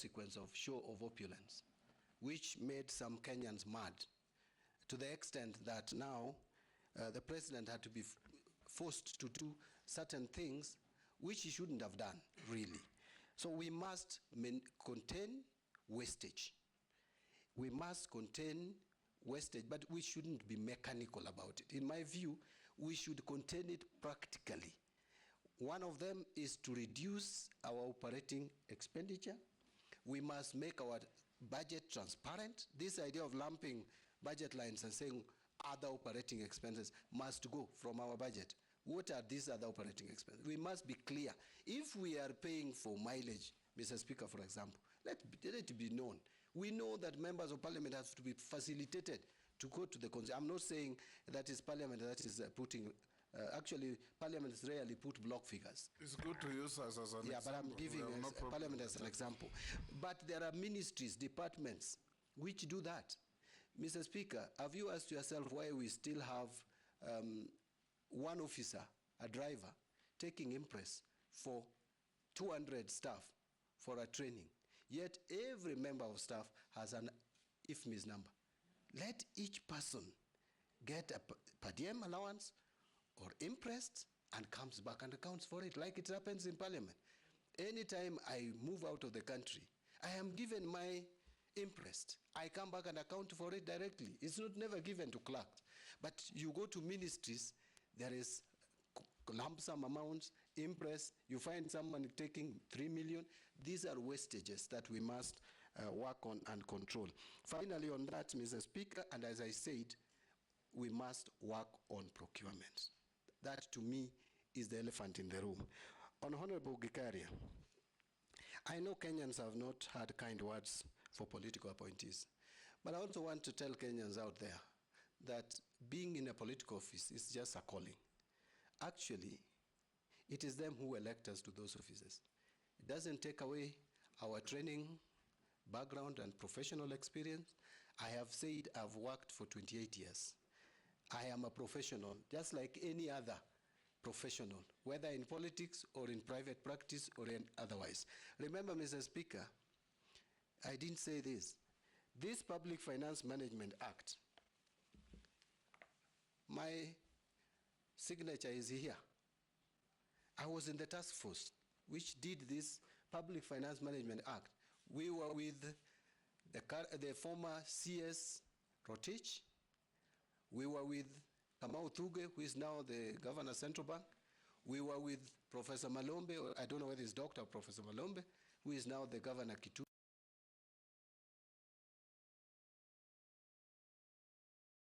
consequence of show of opulence, which made some Kenyans mad, to the extent that now the president had to be forced to do certain things which he shouldn't have done, really. So we must contain wastage. We must contain wastage, but we shouldn't be mechanical about it. In my view, we should contain it practically. One of them is to reduce our operating expenditure. We must make our budget transparent. This idea of lumping budget lines and saying other operating expenses must go from our budget. What are these other operating expenses? We must be clear. If we are paying for mileage, Mr. Speaker, for example, let it be known. We know that members of parliament have to be facilitated to go to the constituency. I'm not saying that is parliament that is putting, actually parliaments rarely put block figures. It's good to use us as an example. Yeah, but I'm giving parliament as an example. But there are ministries, departments, which do that. Mr. Speaker, have you asked yourself why we still have one officer, a driver, taking impress for 200 staff for a training? Yet every member of staff has an IFMIS number. Let each person get a per diem allowance or impressed and comes back and accounts for it, like it happens in parliament. Anytime I move out of the country, I am given my impressed. I come back and account for it directly. It's not never given to clerks. But you go to ministries, there is lump sum amounts, impress, you find someone taking 3 million. These are wastages that we must work on and control. Finally on that, Mr. Speaker, and as I said, we must work on procurement. That to me is the elephant in the room. On Honorable Gikaria, I know Kenyans have not had kind words for political appointees, but I also want to tell Kenyans out there that being in a political office is just a calling. Actually, it is them who elect us to those offices. It doesn't take away our training, background, and professional experience. I have said I've worked for 28 years. I am a professional, just like any other professional, whether in politics or in private practice or in otherwise. Remember, Mr. Speaker, I didn't say this. This Public Finance Management Act, my signature is here. I was in the task force which did this Public Finance Management Act. We were with the former CS Rotich. We were with Kamau Thuge, who is now the governor of Central Bank. We were with Professor Malombe, or I don't know whether it's Dr. Professor Malombe, who is now the governor of Kitui.